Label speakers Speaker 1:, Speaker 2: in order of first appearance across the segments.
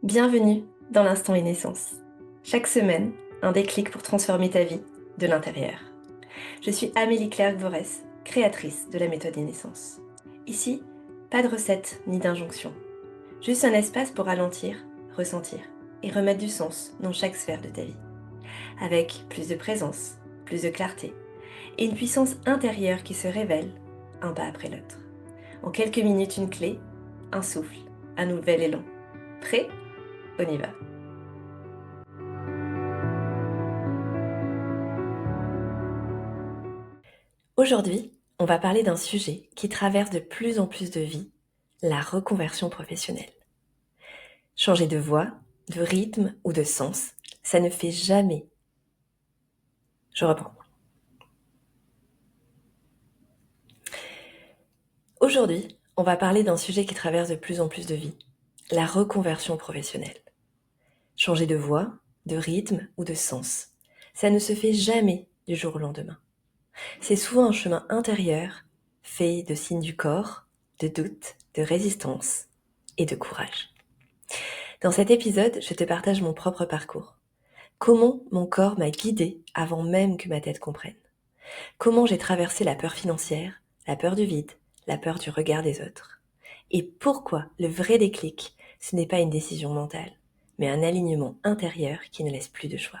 Speaker 1: Bienvenue dans l'Instant Naissance. Chaque semaine, un déclic pour transformer ta vie de l'intérieur. Je suis Amélie Clerc-Borès, créatrice de la méthode Naissance. Ici, pas de recette ni d'injonction. Juste un espace pour ralentir, ressentir et remettre du sens dans chaque sphère de ta vie. Avec plus de présence, plus de clarté et une puissance intérieure qui se révèle un pas après l'autre. En quelques minutes, une clé, un souffle, un nouvel élan. Prêt ? On y va. Aujourd'hui, on va parler d'un sujet qui traverse de plus en plus de vies, la reconversion professionnelle. Changer de voix, de rythme ou de sens, ça ne fait jamais. Je reprends. Aujourd'hui, on va parler d'un sujet qui traverse de plus en plus de vies, la reconversion professionnelle. Changer de voix, de rythme ou de sens, ça ne se fait jamais du jour au lendemain. C'est souvent un chemin intérieur, fait de signes du corps, de doute, de résistance et de courage. Dans cet épisode, je te partage mon propre parcours. Comment mon corps m'a guidée avant même que ma tête comprenne. Comment j'ai traversé la peur financière, la peur du vide, la peur du regard des autres. Et pourquoi le vrai déclic, ce n'est pas une décision mentale, mais un alignement intérieur qui ne laisse plus de choix.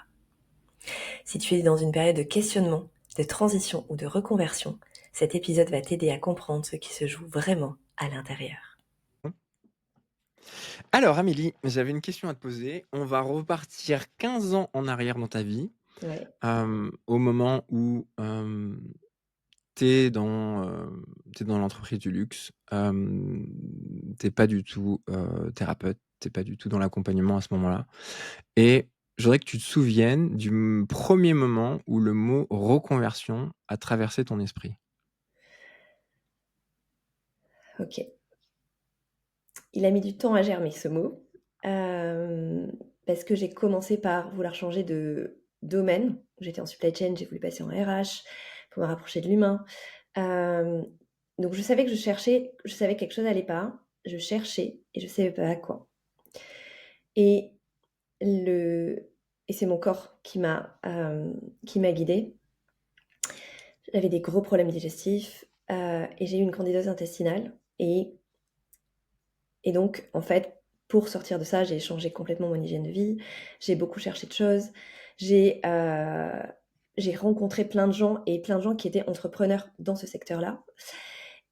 Speaker 1: Si tu es dans une période de questionnement, de transition ou de reconversion, cet épisode va t'aider à comprendre ce qui se joue vraiment à l'intérieur.
Speaker 2: Alors Amélie, j'avais une question à te poser. On va repartir 15 ans en arrière dans ta vie,
Speaker 1: Ouais.
Speaker 2: au moment où, tu es dans, dans l'entreprise du luxe, tu pas du tout, thérapeute, t'es pas du tout dans l'accompagnement à ce moment-là et je voudrais que tu te souviennes du 1er moment où le mot reconversion a traversé ton esprit.
Speaker 1: Ok. Il a mis du temps à germer ce mot, parce que j'ai commencé par vouloir changer de domaine. J'étais en supply chain, j'ai voulu passer en RH pour me rapprocher de l'humain. Hem, donc je savais que je savais que quelque chose allait pas, je cherchais et je savais pas à quoi. Et le et c'est mon corps qui m'a guidée. J'avais des gros problèmes digestifs, et j'ai eu une candidose intestinale et donc, en fait, pour sortir de ça, j'ai changé complètement mon hygiène de vie. J'ai beaucoup cherché de choses. J'ai, heu, j'ai rencontré plein de gens et plein de gens qui étaient entrepreneurs dans ce secteur-là.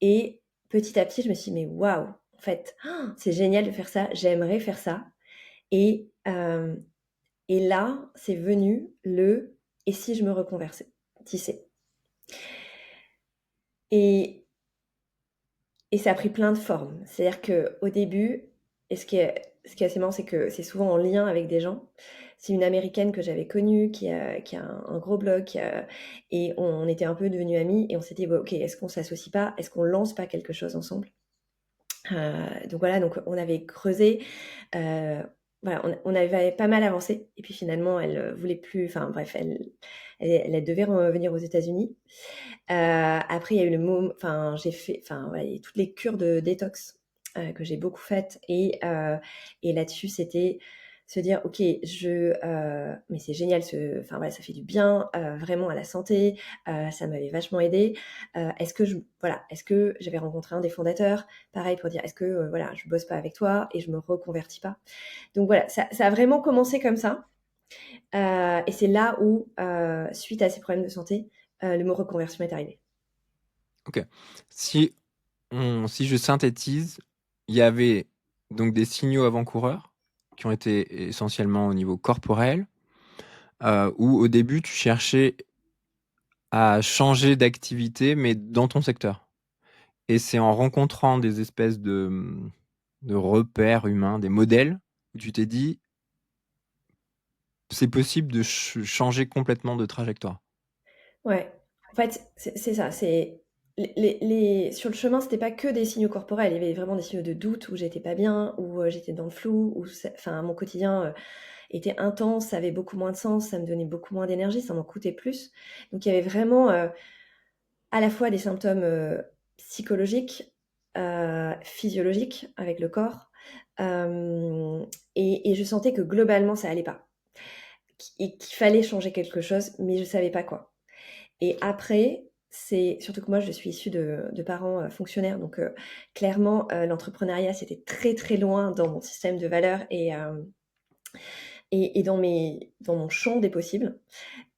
Speaker 1: Et petit à petit, je me suis dit: «Mais waouh, en fait, c'est génial de faire ça, j'aimerais faire ça». Et hem et là, c'est venu le: «Et si je me reconvertissais?» Et Et ça a pris plein de formes. C'est-à-dire qu'au début et ce qui est assez marrant, c'est que c'est souvent en lien avec des gens. C'est une américaine que j'avais connue qui a un gros blog, et on était un peu devenues amies et on s'est dit: «Bah, OK, est-ce qu'on s'associe pas? Est-ce qu'on lance pas quelque chose ensemble?» Donc voilà, donc on avait creusé, heu, voilà, on avait pas mal avancé et puis finalement elle, voulait plus, enfin bref, elle devait revenir aux États-Unis. Après il y a eu j'ai fait, enfin ouais, il y a toutes les cures de détox, que j'ai beaucoup faites et là-dessus c'était se dire: «OK, mais c'est génial enfin voilà, ça fait du bien, vraiment à la santé», ça m'avait vachement aidée. Est-ce que j'avais rencontré un des fondateurs, pareil pour dire: «Est-ce que, voilà, je bosse pas avec toi et je me reconvertis pas?» Donc voilà, ça a vraiment commencé comme ça, et c'est là où, suite à ces problèmes de santé, le mot reconversion est arrivé.
Speaker 2: OK. Si je synthétise, il y avait donc des signaux avant-coureurs qui ont été essentiellement au niveau corporel, où au début tu cherchais à changer d'activité, mais dans ton secteur. Et c'est en rencontrant des espèces de repères humains, des modèles, où tu t'es dit: «C'est possible de changer complètement de trajectoire».
Speaker 1: Ouais, en fait, c'est ça, c'est les sur le chemin, c'était pas que des signaux corporels, il y avait vraiment des signaux de doute où j'étais pas bien, où, j'étais dans le flou, où enfin mon quotidien, était intense, ça avait beaucoup moins de sens, ça me donnait beaucoup moins d'énergie, ça m'en coûtait plus. Donc il y avait vraiment, à la fois des symptômes, psychologiques, physiologiques avec le corps, Et je sentais que globalement, ça allait pas. Et qu'il fallait changer quelque chose, mais je savais pas quoi. Et après, c'est surtout que moi, je suis issue de parents fonctionnaires, donc clairement, l'entrepreneuriat, c'était très très loin dans mon système de valeurs et dans mon champ des possibles.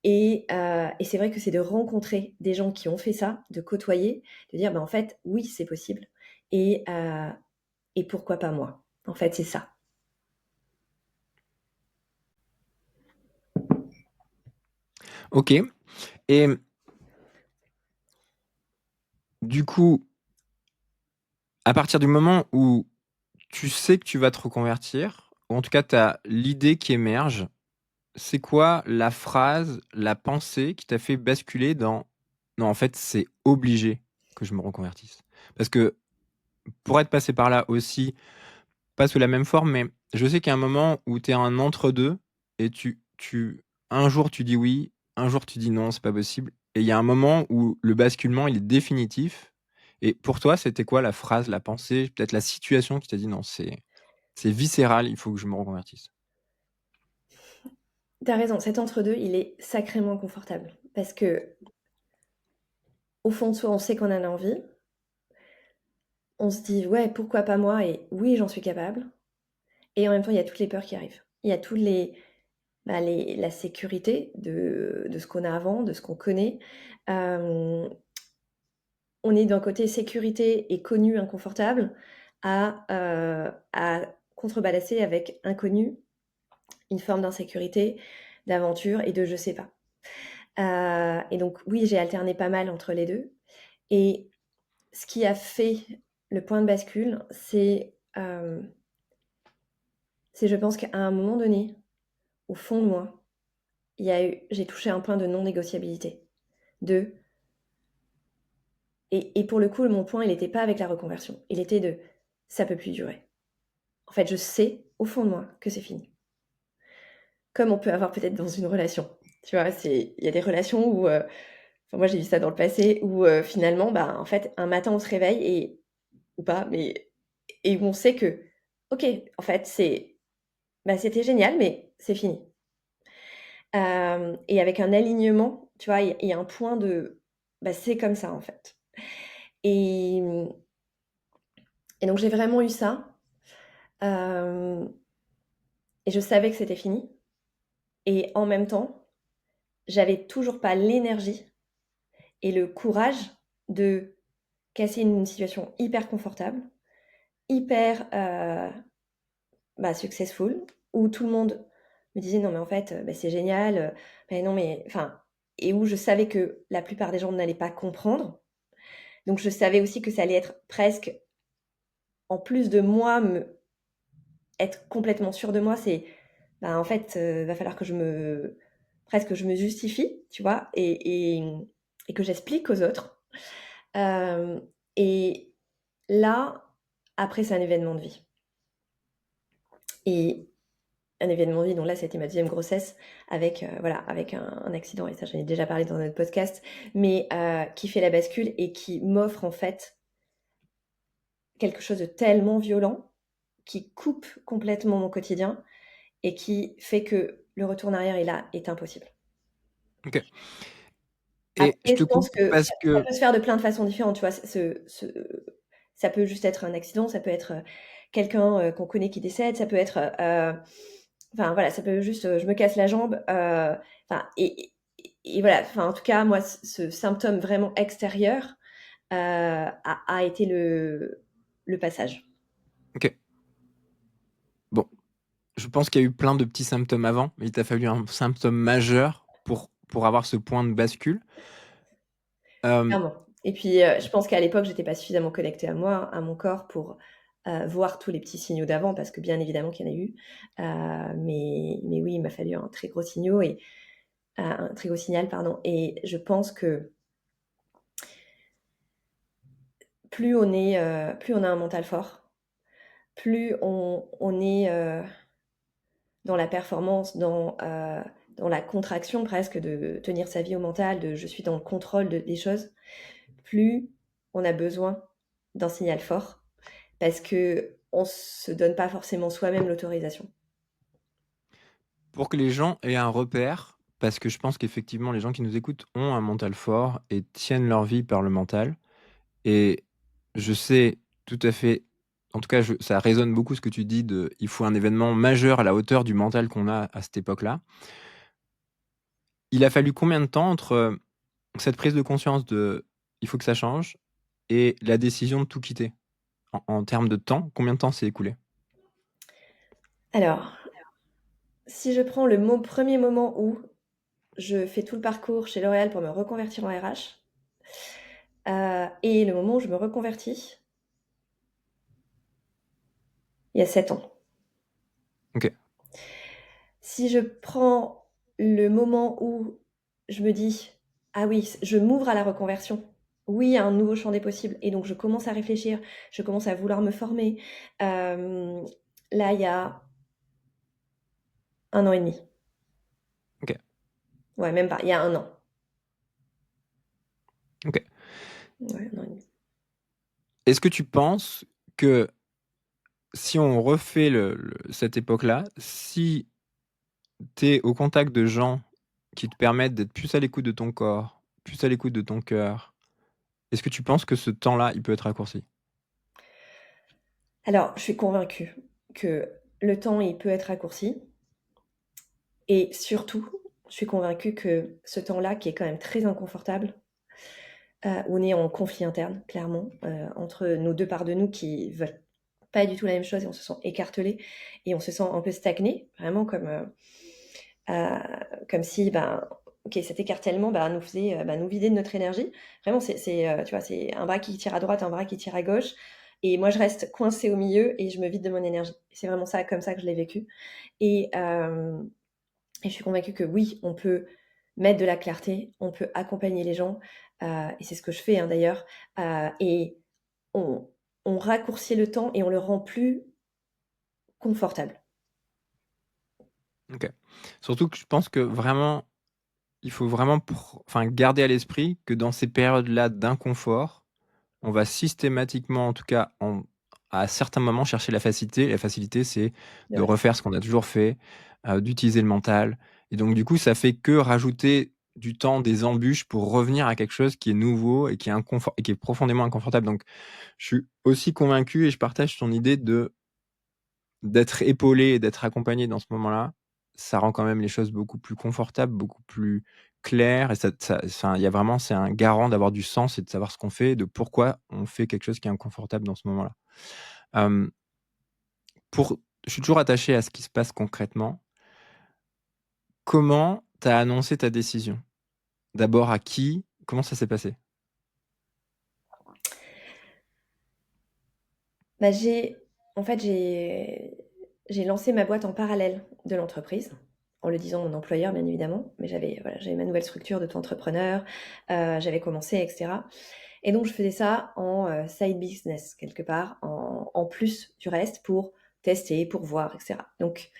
Speaker 1: Et c'est vrai que c'est de rencontrer des gens qui ont fait ça, de côtoyer, de dire, bah, en fait, oui, c'est possible. Et pourquoi pas moi? En fait, c'est ça.
Speaker 2: Ok. Et du coup, à partir du moment où tu sais que tu vas te reconvertir, ou en tout cas, tu as l'idée qui émerge, c'est quoi la phrase, la pensée qui t'a fait basculer dans non, en fait, c'est obligé que je me reconvertisse? Parce que pour être passé par là aussi, pas sous la même forme, mais je sais qu'il y a un moment où tu es un entre-deux et un jour tu dis oui, un jour tu dis non, c'est pas possible. Et il y a un moment où le basculement, il est définitif. Et pour toi, c'était quoi la phrase, la pensée, peut-être la situation qui t'a dit non, c'est viscéral, il faut que je me reconvertisse?
Speaker 1: T'as raison, cet entre-deux, il est sacrément confortable. Parce que, au fond de soi, on sait qu'on en a envie. On se dit, ouais, pourquoi pas moi? Et oui, j'en suis capable. Et en même temps, il y a toutes les peurs qui arrivent. Il y a tous la sécurité de ce qu'on a avant, de ce qu'on connaît. Euh, on est d'un côté sécurité et connu, inconfortable, à contrebalancer avec inconnu, une forme d'insécurité, d'aventure et de je sais pas. Et donc, oui, j'ai alterné pas mal entre les deux. Et ce qui a fait le point de bascule, c'est je pense qu'à un moment donné, au fond de moi, j'ai touché un point de non-négociabilité. De, et pour le coup, mon point, il n'était pas avec la reconversion. Il était de ça peut plus durer. En fait, je sais au fond de moi que c'est fini. Comme on peut avoir peut-être dans une relation. Tu vois, il y a des relations où, enfin, moi j'ai vu ça dans le passé, où finalement, bah, en fait, un matin on se réveille ou pas, mais et où on sait que, ok, en fait, c'était génial, mais c'est fini. Et avec un alignement, tu vois, il y a un point de, bah, c'est comme ça en fait. Et, et donc j'ai vraiment eu ça. Euh, et je savais que c'était fini. Et en même temps, j'avais toujours pas l'énergie et le courage de casser une situation hyper confortable, hyper successful, où tout le monde me disait non mais en fait bah, c'est génial, mais non mais enfin, et où je savais que la plupart des gens n'allaient pas comprendre. Donc je savais aussi que ça allait être presque, en plus de moi, être complètement sûre de moi, c'est bah, en fait va falloir que je me justifie, tu vois, et que j'explique aux autres. Euh, et là, après, c'est un événement de vie. Et un événement de vie, donc là, c'était ma deuxième grossesse avec un accident, et ça, j'en ai déjà parlé dans notre podcast, mais qui fait la bascule et qui m'offre en fait quelque chose de tellement violent, qui coupe complètement mon quotidien et qui fait que le retour en arrière est impossible.
Speaker 2: Ok. Et je
Speaker 1: Après,
Speaker 2: te
Speaker 1: je
Speaker 2: coupe
Speaker 1: pense que
Speaker 2: parce
Speaker 1: ça
Speaker 2: que
Speaker 1: peut se faire de plein de façons différentes, tu vois. Ça peut juste être un accident, ça peut être quelqu'un qu'on connaît qui décède, ça peut être, enfin voilà, ça peut juste, je me casse la jambe, enfin et voilà. Enfin, en tout cas, moi, ce symptôme vraiment extérieur a été le passage.
Speaker 2: ok. Bon, je pense qu'il y a eu plein de petits symptômes avant, mais il t'a fallu un symptôme majeur pour avoir ce point de bascule. Euh,
Speaker 1: Clairement. Et puis, je pense qu'à l'époque, j'étais pas suffisamment connectée à moi, à mon corps pour voir tous les petits signaux d'avant, parce que bien évidemment qu'il y en a eu. Mais oui, il m'a fallu un très gros signaux et un très gros signal, pardon. Et je pense que plus on a un mental fort, plus on est dans la performance, dans la contraction presque de tenir sa vie au mental, de je suis dans le contrôle des choses, plus on a besoin d'un signal fort. Parce que on se donne pas forcément soi-même l'autorisation.
Speaker 2: Pour que les gens aient un repère, parce que je pense qu'effectivement, les gens qui nous écoutent ont un mental fort et tiennent leur vie par le mental. Et je sais tout à fait, en tout cas, ça résonne beaucoup ce que tu dis de il faut un événement majeur à la hauteur du mental qu'on a à cette époque-là. Il a fallu combien de temps entre cette prise de conscience de il faut que ça change et la décision de tout quitter? En termes de temps, combien de temps s'est écoulé?
Speaker 1: Alors, si je prends le premier moment où je fais tout le parcours chez L'Oréal pour me reconvertir en RH, et le moment où je me reconvertis, il y a 7 ans.
Speaker 2: Ok,
Speaker 1: Si je prends le moment où je me dis: «Ah oui, je m'ouvre à la reconversion. Oui, à un nouveau champ des possibles» et donc je commence à réfléchir, je commence à vouloir me former, là, il y a 1 an et demi.
Speaker 2: ok,
Speaker 1: Ouais, même pas, il y a 1 an.
Speaker 2: ok.
Speaker 1: Ouais, 1 an et demi.
Speaker 2: Est-ce que tu penses que si on refait cette époque-là, si tu es au contact de gens qui te permettent d'être plus à l'écoute de ton corps, plus à l'écoute de ton cœur, est-ce que tu penses que ce temps-là, il peut être raccourci?
Speaker 1: Alors, je suis convaincue que le temps, il peut être raccourci et surtout, je suis convaincue que ce temps-là, qui est quand même très inconfortable, où on est en conflit interne, clairement, entre nos 2 parts de nous qui veulent pas du tout la même chose et on se sent écartelés et on se sent un peu stagné, vraiment comme si, ben, OK, cet écartèlement, bah, nous faisait, bah, nous vider de notre énergie. Vraiment, tu vois, c'est un bras qui tire à droite, un bras qui tire à gauche et moi, je reste coincée au milieu et je me vide de mon énergie. C'est vraiment ça, comme ça que je l'ai vécu et hem et je suis convaincue que oui, on peut mettre de la clarté, on peut accompagner les gens, et c'est ce que je fais, hein, d'ailleurs, et on raccourcit le temps et on le rend plus confortable.
Speaker 2: Ok. Surtout que je pense que vraiment, il faut vraiment enfin, garder à l'esprit que dans ces périodes-là d'inconfort, on va systématiquement, en tout cas, à certains moments, chercher la facilité. La facilité, c'est de
Speaker 1: Ouais,
Speaker 2: refaire ce qu'on a toujours fait, d'utiliser le mental. Et donc, du coup, ça fait que rajouter du temps, des embûches pour revenir à quelque chose qui est nouveau et qui est, et qui est profondément inconfortable. Donc, je suis aussi convaincu et je partage ton idée d'être épaulé et d'être accompagné dans ce moment-là. Ça rend quand même les choses beaucoup plus confortables, beaucoup plus claires. Et enfin, il y a vraiment, c'est un garant d'avoir du sens et de savoir ce qu'on fait, de pourquoi on fait quelque chose qui est inconfortable dans ce moment-là. Euh, je suis toujours attaché à ce qui se passe concrètement. Comment tu as annoncé ta décision? D'abord à qui? Comment ça s'est passé?
Speaker 1: bah, en fait, j'ai lancé ma boîte en parallèle de l'entreprise, en le disant à mon employeur, bien évidemment, mais j'avais ma nouvelle structure d'auto-entrepreneur, j'avais commencé et cetera et donc je faisais ça en, side business quelque part, en plus du reste pour tester, pour voir et cetera. Donc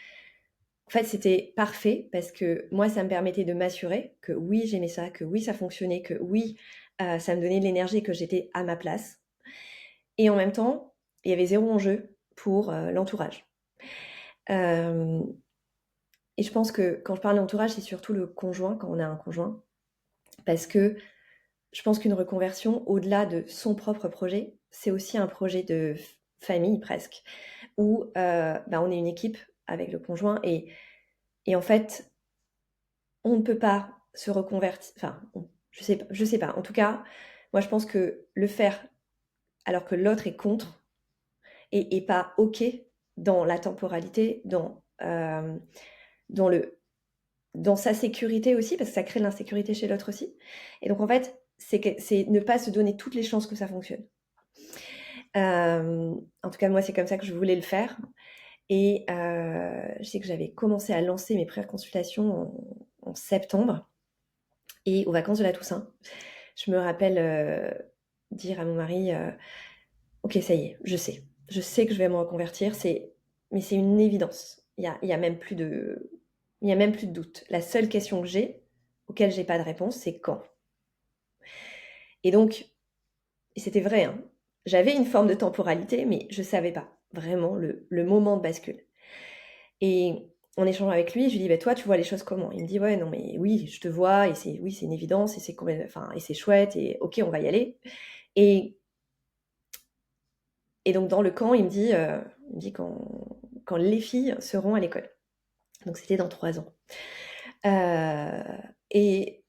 Speaker 1: en fait, c'était parfait parce que moi, ça me permettait de m'assurer que oui, j'aimais ça, que oui, ça fonctionnait, que oui, ça me donnait de l'énergie et que j'étais à ma place et en même temps, il y avait 0 enjeu pour, l'entourage. Hem et je pense que quand je parle d'entourage, c'est surtout le conjoint, quand on a un conjoint, parce que je pense qu'une reconversion, au-delà de son propre projet, c'est aussi un projet de famille presque, où, bah, on est une équipe avec le conjoint et en fait, on ne peut pas se reconvertir. Enfin, je sais pas. En tout cas, moi, je pense que le faire alors que l'autre est contre et pas OK dans la temporalité, dans le dans sa sécurité aussi, parce que ça crée de l'insécurité chez l'autre aussi. Et donc en fait, c'est ne pas se donner toutes les chances que ça fonctionne. En tout cas, moi, c'est comme ça que je voulais le faire. Et je sais que j'avais commencé à lancer mes premières consultations en septembre et aux vacances de la Toussaint. Je me rappelle dire à mon mari, OK, ça y est, je sais. Je sais que je vais me reconvertir, mais c'est une évidence. Il y a même plus de doute. La seule question que j'ai, auquel j'ai pas de réponse, c'est quand. Et donc, et c'était vrai, hein, j'avais une forme de temporalité, mais je savais pas. vraiment le moment de bascule. Et en échangeant avec lui, je lui dis: «Bah, toi, tu vois les choses comment?» Il me dit: «Ouais, non, mais oui, je te vois et c'est une évidence et c'est enfin et c'est chouette et OK, on va y aller». Et donc dans le camp, il me dit: «Quand les filles seront à l'école». Donc c'était dans 3 ans. Et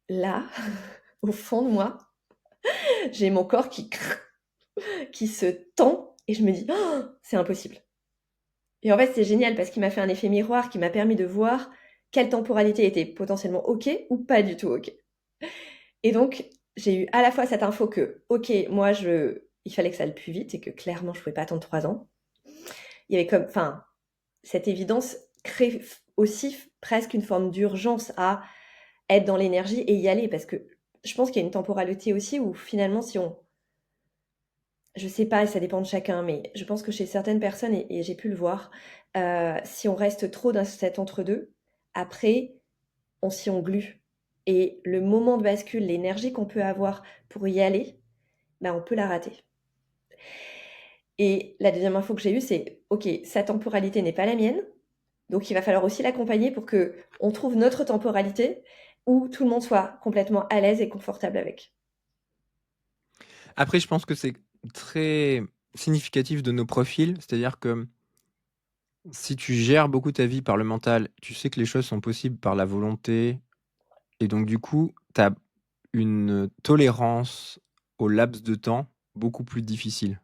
Speaker 1: là, au fond de moi, j'ai mon corps qui se tend et je me dis: «Oh, c'est impossible». Et en fait, c'est génial parce qu'il m'a fait un effet miroir qui m'a permis de voir quelle temporalité était potentiellement OK ou pas du tout OK. Et donc, j'ai eu à la fois cette info que, OK, moi, il fallait que ça aille plus vite et que clairement, je pouvais pas attendre 3 ans. Il y avait comme, enfin, cette évidence crée aussi presque une forme d'urgence à être dans l'énergie et y aller parce que je pense qu'il y a une temporalité aussi où finalement, si on, je sais pas, et ça dépend de chacun, mais je pense que chez certaines personnes, et j'ai pu le voir, si on reste trop dans cet entre-deux, après, on s'y englue. Et le moment de bascule, l'énergie qu'on peut avoir pour y aller, bah, on peut la rater. Et la deuxième info que j'ai eue, c'est OK, sa temporalité n'est pas la mienne, donc il va falloir aussi l'accompagner pour que on trouve notre temporalité où tout le monde soit complètement à l'aise et confortable avec.
Speaker 2: Après, je pense que c'est très significatif de nos profils, c'est-à-dire que si tu gères beaucoup ta vie par le mental, tu sais que les choses sont possibles par la volonté, et donc du coup, tu as une tolérance au laps de temps beaucoup plus difficile.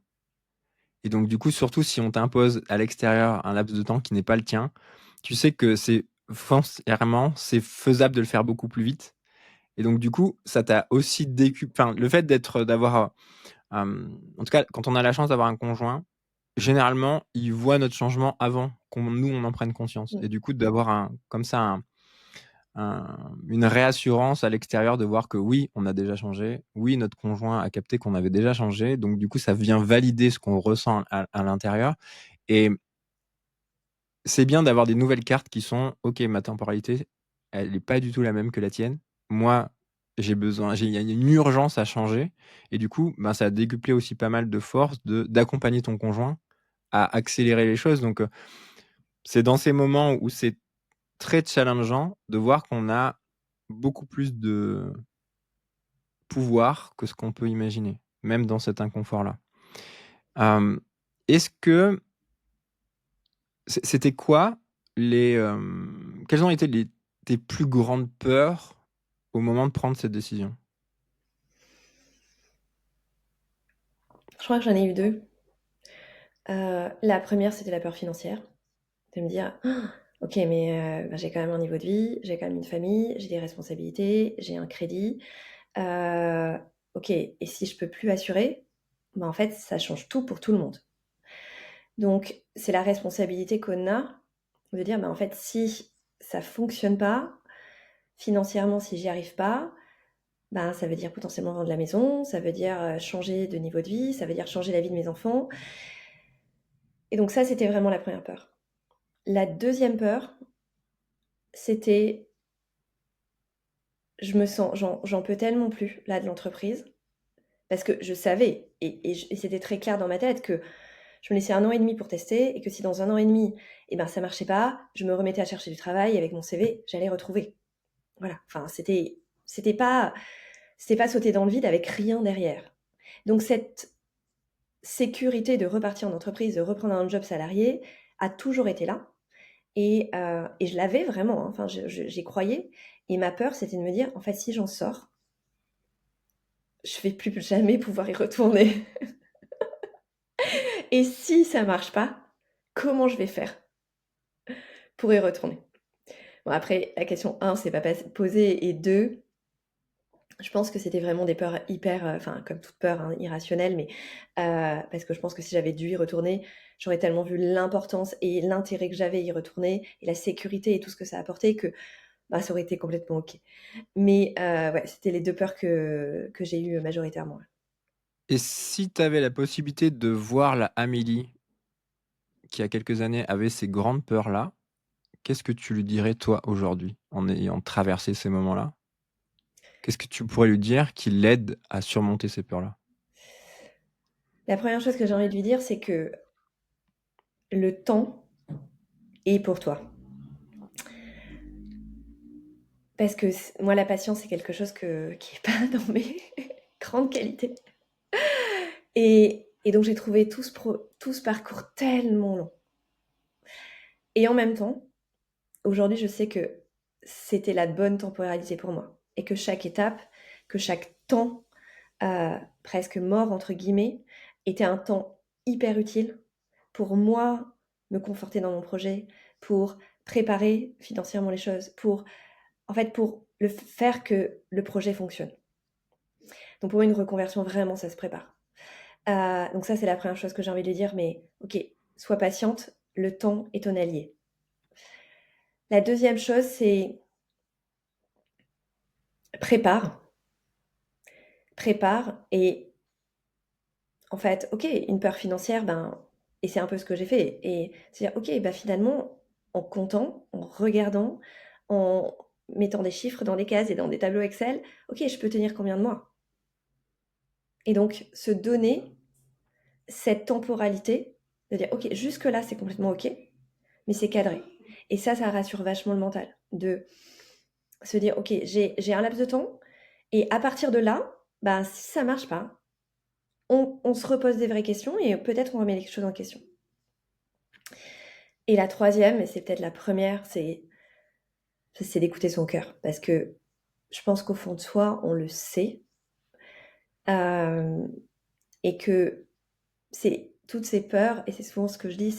Speaker 2: Et donc du coup, surtout si on t'impose à l'extérieur un laps de temps qui n'est pas le tien, tu sais que c'est foncièrement, c'est faisable de le faire beaucoup plus vite. Et donc du coup, ça t'a aussi enfin, le fait d'avoir, en tout cas, quand on a la chance d'avoir un conjoint, généralement, il voit notre changement avant nous, on en prenne conscience.
Speaker 1: Mmh.
Speaker 2: Et du coup, d'avoir comme ça, une réassurance à l'extérieur de voir que oui, on a déjà changé. Oui, notre conjoint a capté qu'on avait déjà changé. Donc, du coup, ça vient valider ce qu'on ressent à l'intérieur. Et c'est bien d'avoir des nouvelles cartes qui sont, OK, ma temporalité, elle n'est pas du tout la même que la tienne. Moi, il y a une urgence à changer. Et du coup, ben, ça a décuplé aussi pas mal de force d'accompagner ton conjoint à accélérer les choses. Donc, c'est dans ces moments où c'est très challengeant de voir qu'on a beaucoup plus de pouvoir que ce qu'on peut imaginer, même dans cet inconfort-là. Est-ce que c'était quoi quelles ont été tes plus grandes peurs au moment de prendre cette décision?
Speaker 1: Je crois que j'en ai eu 2. La première, c'était la peur financière, de me dire: «Ah, OK, mais bah, j'ai quand même un niveau de vie, j'ai quand même une famille, j'ai des responsabilités, j'ai un crédit. Heu, OK, et si je peux plus assurer, bah, en fait, ça change tout pour tout le monde». Donc c'est la responsabilité qu'on a de dire: «Bah, en fait, si ça fonctionne pas, financièrement, si j'y arrive pas, ben, ça veut dire potentiellement vendre la maison, ça veut dire, changer de niveau de vie, ça veut dire changer la vie de mes enfants». Et donc ça, c'était vraiment la première peur. La deuxième peur, c'était: j'en peux tellement plus là de l'entreprise, parce que je savais et c'était très clair dans ma tête que je me laissais 1 an et demi pour tester et que si dans 1 an et demi, et ben, ça marchait pas, je me remettais à chercher du travail avec mon CV, j'allais retrouver. Voilà, enfin c'était pas sauter dans le vide avec rien derrière. Donc cette sécurité de repartir en entreprise, de reprendre un job salarié a toujours été là. Et je l'avais vraiment, hein, enfin j'y croyais. Et ma peur, c'était de me dire: «En fait, si j'en sors, je vais plus jamais pouvoir y retourner et si ça marche pas, comment je vais faire pour y retourner?» Bon après, la question 1 s'est pas posée et 2, je pense que c'était vraiment des peurs hyper, enfin comme toute peur, hein, irrationnelle, mais parce que je pense que si j'avais dû y retourner, j'aurais tellement vu l'importance et l'intérêt que j'avais à y retourner et la sécurité et tout ce que ça apportait que, bah, ça aurait été complètement OK. Mais ouais, c'était les 2 peurs que j'ai eues majoritairement, ouais.
Speaker 2: Et si tu avais la possibilité de voir la Amélie qui, il y a quelques années, avait ces grandes peurs-là, qu'est-ce que tu lui dirais, toi, aujourd'hui, en ayant traversé ces moments-là? Qu'est-ce que tu pourrais lui dire qui l'aide à surmonter ces peurs-là?
Speaker 1: La première chose que j'ai envie de lui dire, c'est que le temps est pour toi. Parce que moi, la patience, c'est quelque chose qui n'est pas dans mes grandes qualités. Et donc, j'ai trouvé tout ce parcours tellement long. Et en même temps, aujourd'hui, je sais que c'était la bonne temporalité pour moi. Et que chaque étape, que chaque temps, presque mort, entre guillemets, était un temps hyper utile pour moi me conforter dans mon projet, pour préparer financièrement les choses, pour le faire que le projet fonctionne. Donc pour moi, une reconversion, vraiment, ça se prépare. Donc ça, c'est la première chose que j'ai envie de lui dire, mais ok, sois patiente, le temps est ton allié. La deuxième chose, c'est prépare. Prépare et en fait, ok, une peur financière, et c'est un peu ce que j'ai fait. Et c'est-à-dire, ok, finalement, en comptant, en regardant, en mettant des chiffres dans des cases et dans des tableaux Excel, ok, je peux tenir combien de mois? Et donc, se donner cette temporalité, de dire, ok, jusque-là, c'est complètement ok, mais c'est cadré. Et ça rassure vachement le mental, de se dire, ok, j'ai un laps de temps, et à partir de là, si ça marche pas, on se repose des vraies questions et peut-être on remet les choses en question. Et la troisième, et c'est peut-être la première, c'est d'écouter son cœur. Parce que je pense qu'au fond de soi, on le sait. Et que c'est toutes ces peurs, et c'est souvent ce que je dis,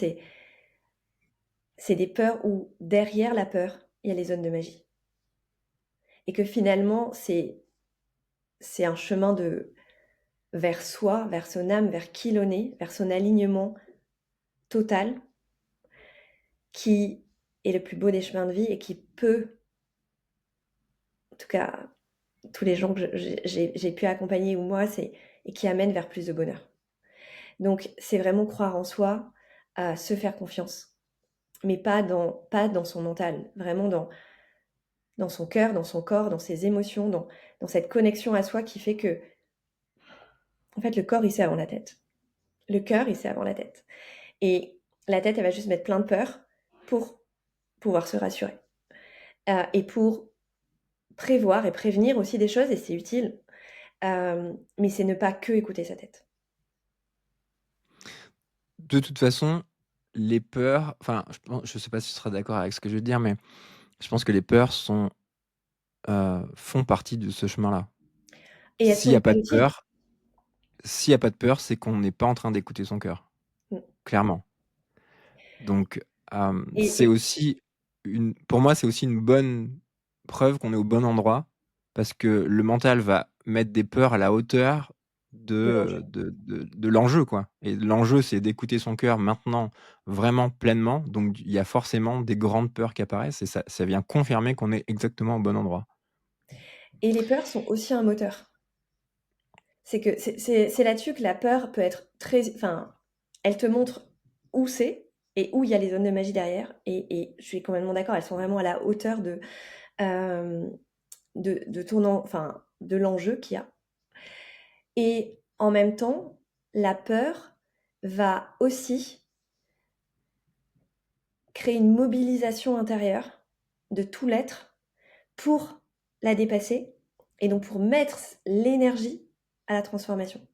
Speaker 1: c'est des peurs où derrière la peur, il y a les zones de magie. Et que finalement, c'est un chemin vers soi, vers son âme, vers qui l'on est, vers son alignement total, qui est le plus beau des chemins de vie et qui peut, en tout cas, tous les gens que j'ai pu accompagner ou moi, et qui amène vers plus de bonheur. Donc, c'est vraiment croire en soi, se faire confiance, mais pas dans son mental, vraiment dans son cœur, dans son corps, dans ses émotions, dans cette connexion à soi qui fait que, en fait, le corps, il sait avant la tête. Le cœur, il sait avant la tête. Et la tête, elle va juste mettre plein de peur pour pouvoir se rassurer. Et pour prévoir et prévenir aussi des choses, et c'est utile. Mais c'est ne pas que écouter sa tête.
Speaker 2: De toute façon, les peurs, enfin, je sais pas si tu seras d'accord avec ce que je veux dire, mais je pense que les peurs font partie de ce chemin-là.
Speaker 1: Et elles
Speaker 2: S'il
Speaker 1: sont
Speaker 2: y a pas
Speaker 1: hyper
Speaker 2: de
Speaker 1: utiles.
Speaker 2: peur s'il y a pas de peur, c'est qu'on n'est pas en train d'écouter son cœur,
Speaker 1: Mm.
Speaker 2: clairement. Donc, c'est
Speaker 1: Et
Speaker 2: aussi pour moi, c'est aussi une bonne preuve qu'on est au bon endroit, parce que le mental va mettre des peurs à la hauteur
Speaker 1: de l'enjeu.
Speaker 2: de l'enjeu, quoi. Et l'enjeu, c'est d'écouter son cœur maintenant, vraiment pleinement. Donc il y a forcément des grandes peurs qui apparaissent et ça vient confirmer qu'on est exactement au bon endroit.
Speaker 1: Et les peurs sont aussi un moteur. C'est que c'est là-dessus que la peur peut être très... Enfin, elle te montre où c'est et où il y a les zones de magie derrière. Et je suis complètement d'accord, elles sont vraiment à la hauteur euh, de l'enjeu qu'il y a. Et en même temps, la peur va aussi créer une mobilisation intérieure de tout l'être pour la dépasser et donc pour mettre l'énergie à la transformation.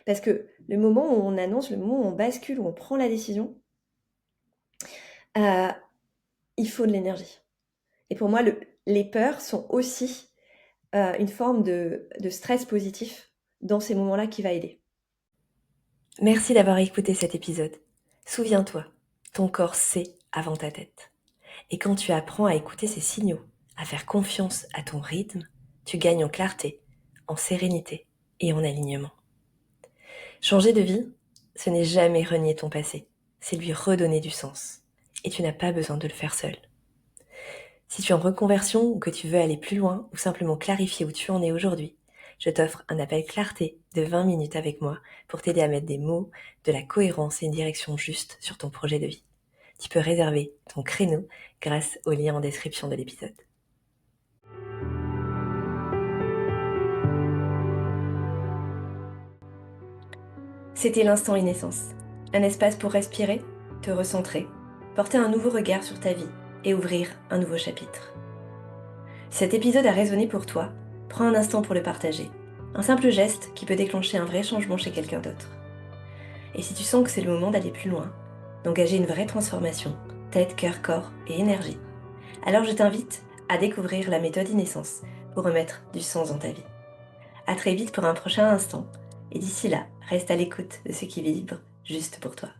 Speaker 1: Parce que le moment où on annonce, le moment où on bascule, où on prend la décision, euh, il faut de l'énergie. Et pour moi, les peurs sont aussi une forme de stress positif dans ces moments-là qui va aider. Merci d'avoir écouté cet épisode. Souviens-toi, ton corps sait avant ta tête. Et quand tu apprends à écouter ces signaux, à faire confiance à ton rythme, tu gagnes en clarté, en sérénité et en alignement. Changer de vie, ce n'est jamais renier ton passé, c'est lui redonner du sens. Et tu n'as pas besoin de le faire seul. Si tu es en reconversion ou que tu veux aller plus loin ou simplement clarifier où tu en es aujourd'hui, je t'offre un appel clarté de 20 minutes avec moi pour t'aider à mettre des mots, de la cohérence et une direction juste sur ton projet de vie. Tu peux réserver ton créneau grâce au lien en description de l'épisode. C'était l'instant Inessence, un espace pour respirer, te recentrer, porter un nouveau regard sur ta vie et ouvrir un nouveau chapitre. Si cet épisode a résonné pour toi, prends un instant pour le partager. Un simple geste qui peut déclencher un vrai changement chez quelqu'un d'autre. Et si tu sens que c'est le moment d'aller plus loin, d'engager une vraie transformation, tête, cœur, corps et énergie, alors je t'invite à découvrir la méthode Inessence pour remettre du sens dans ta vie. À très vite pour un prochain instant, et d'ici là, reste à l'écoute de ce qui vibre juste pour toi.